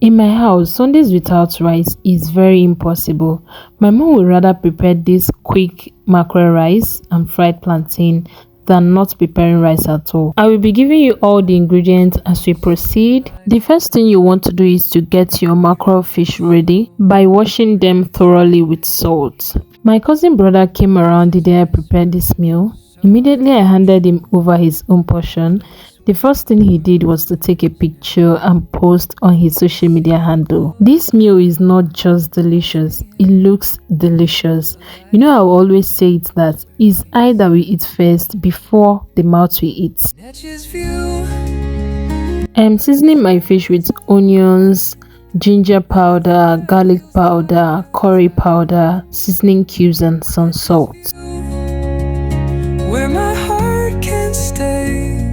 In my house, Sundays without rice is very impossible. My mom would rather prepare this quick mackerel rice and fried plantain than not preparing rice at all. I will be giving you all the ingredients as we proceed. The first thing you want to do is to get your mackerel fish ready by washing them thoroughly with salt. My cousin brother came around the day I prepared this meal. Immediately I handed him over his own portion. The first thing he did was to take a picture and post on his social media handle. This meal is not just delicious, it looks delicious. You know, I always say it that it's either we eat first before the mouth we eat. I'm seasoning my fish with onions, ginger powder, garlic powder, curry powder, seasoning cubes and some salt. Where my heart can stay,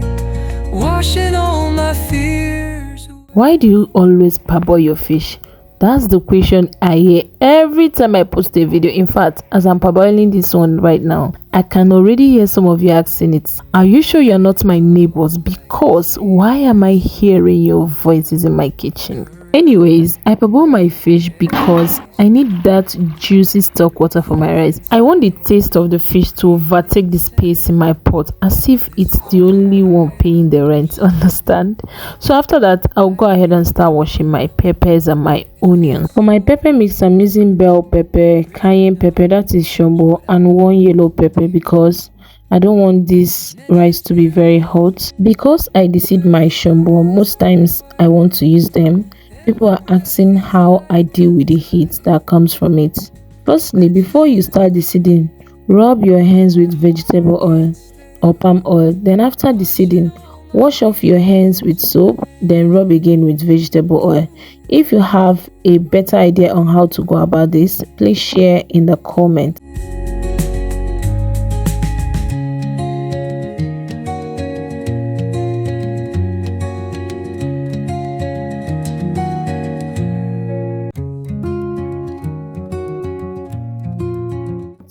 washing all my fears. Why do you always parboil your fish? That's the question I hear every time I post a video. In fact, as I'm parboiling this one right now, I can already hear some of you asking it. Are you sure you're not my neighbors? Because why am I hearing your voices in my kitchen? Anyways, I parboil my fish because I need that juicy stock water for my rice. I want the taste of the fish to overtake the space in my pot as if it's the only one paying the rent, understand? So after that, I'll go ahead and start washing my peppers and my onions. For my pepper mix, I'm using bell pepper, cayenne pepper, that is Shombo, and one yellow pepper because I don't want this rice to be very hot. Because I deseed my Shombo, most times I want to use them. People are asking how I deal with the heat that comes from it. Firstly, before you start deseeding, rub your hands with vegetable oil or palm oil. Then after deseeding, wash off your hands with soap, then rub again with vegetable oil. If you have a better idea on how to go about this, please share in the comments.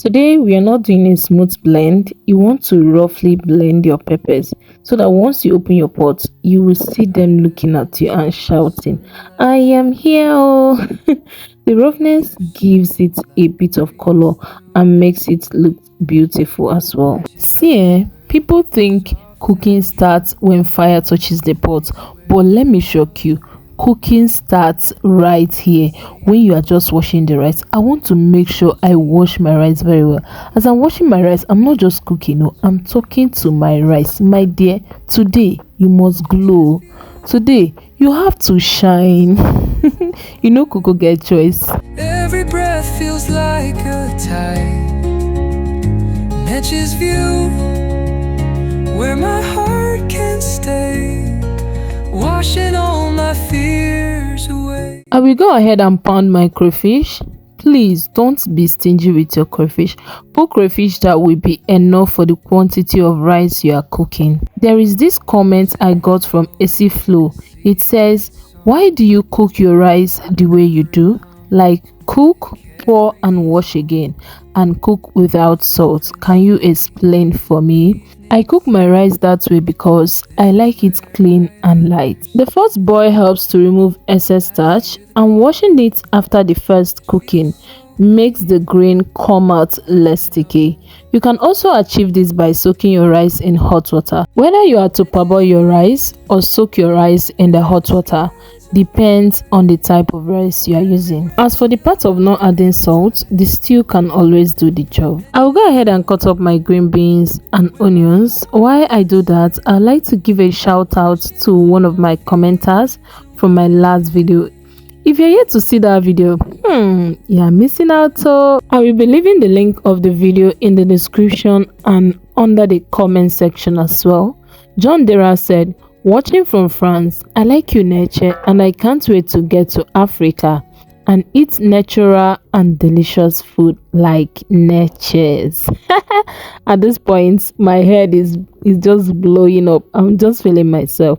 Today we are not doing a smooth blend. You want to roughly blend your peppers so that once you open your pot, you will see them looking at you and shouting, "I am here!" Oh. The roughness gives it a bit of color and makes it look beautiful as well. See, people think cooking starts when fire touches the pot, but let me shock you. Cooking starts right here when you are just washing the rice. I want to make sure I wash my rice very well. As I'm washing my rice, I'm not just cooking, no, I'm talking to my rice. My dear, today you must glow. Today you have to shine. You know, Coco get choice. Every breath feels like a tide, matches view where my heart can stay. Washing all my fears away. I will go ahead and pound my crayfish. Please don't be stingy with your crayfish. Put crayfish that will be enough for the quantity of rice you are cooking. There is this comment I got from AC Flow. It says, "Why do you cook your rice the way you do? Like cook, pour and wash again, and cook without salt. Can you explain for me?" I cook my rice that way because I like it clean and light. The first boil helps to remove excess starch, and washing it after the first cooking makes the grain come out less sticky. You can also achieve this by soaking your rice in hot water. Whether you are to parboil your rice or soak your rice in the hot water depends on the type of rice you are using. As for the part of not adding salt, the stew can always do the job. I will go ahead and cut up my green beans and onions. While I do that, I'd like to give a shout out to one of my commenters from my last video. If you're yet to see that video, you're missing out. So I will be leaving the link of the video in the description and under the comment section as well. John Dera said, "Watching from France, I like you nature and I can't wait to get to Africa and eat natural and delicious food like natures." At this point, my head is just blowing up. I'm just feeling myself.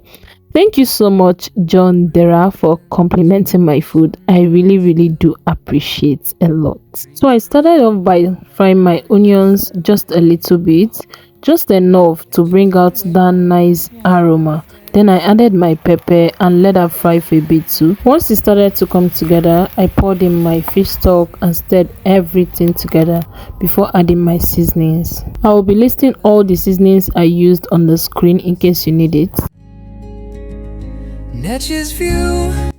Thank you so much, John Dera, for complimenting my food. I really do appreciate a lot. So I started off by frying my onions just a little bit, just enough to bring out that nice aroma. Then I added my pepper and let that fry for a bit too. Once it started to come together, I poured in my fish stock and stirred everything together before adding my seasonings. I will be listing all the seasonings I used on the screen in case you need it.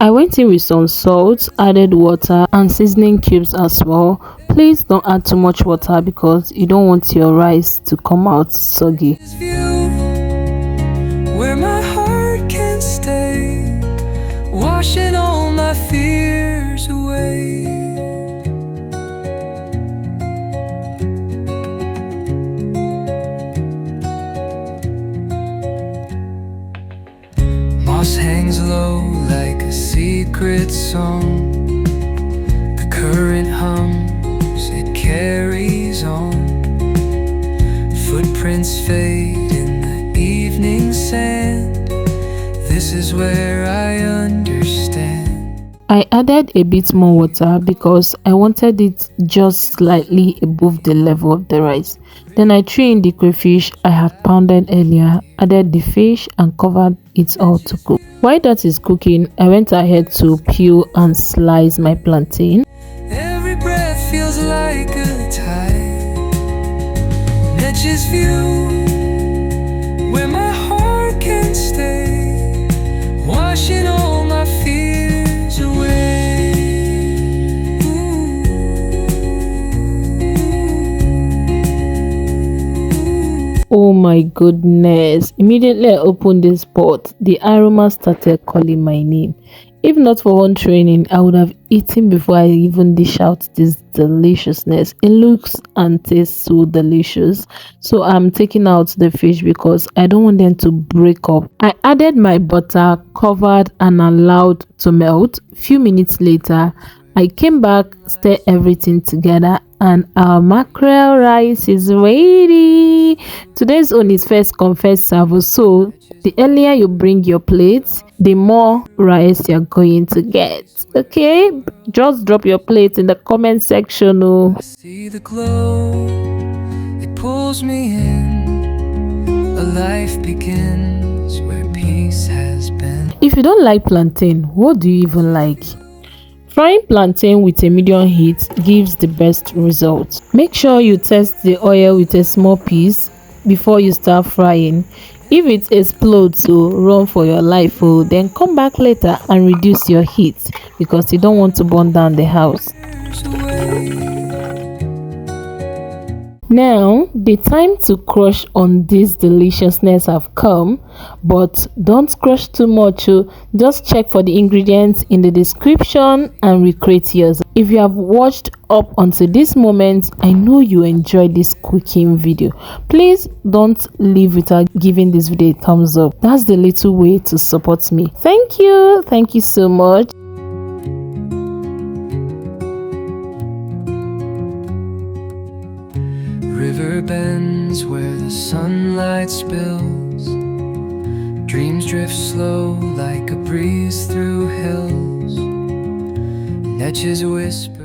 I went in with some salt, added water and seasoning cubes as well. Please don't add too much water because you don't want your rice to come out soggy. Where my heart can stay, washing all my fears away. Moss hangs low like a secret song. The current hums, it carries on. Footprints fade in the evening sand. This is where I understand. I added a bit more water because I wanted it just slightly above the level of the rice. Then I threw in the crayfish I had pounded earlier, added the fish and covered it all to cook. While that is cooking, I went ahead to peel and slice my plantain. Every breath feels like a tide. Nature's view, where my heart can stay, washing all my fears away. Oh my goodness, immediately I opened this pot, the aroma started calling my name. If not for one training, I would have eaten before I even dish out this deliciousness. It looks and tastes so delicious. So I'm taking out the fish because I don't want them to break up. I added my butter, covered and allowed to melt. Few minutes later, I came back, stirred everything together, and our mackerel rice is ready. Today's own is first come first serve, so the earlier you bring your plates, the more rice you're going to get. Okay, just drop your plates in the comment section. Oh, I see the glow, it pulls me in. A life begins where peace has been. If you don't like plantain, what do you even like? Frying plantain with a medium heat gives the best results. Make sure you test the oil with a small piece before you start frying. If it explodes, so run for your life, then come back later and reduce your heat because you don't want to burn down the house. Now the time to crush on this deliciousness have come, but don't crush too much. Just check for the ingredients in the description and recreate yours. If you have watched up until this moment, I know you enjoyed this cooking video. Please don't leave without giving this video a thumbs up. That's the little way to support me. Thank you so much. River bends where the sunlight spills. Dreams drift slow like a breeze through hills. Netches whisper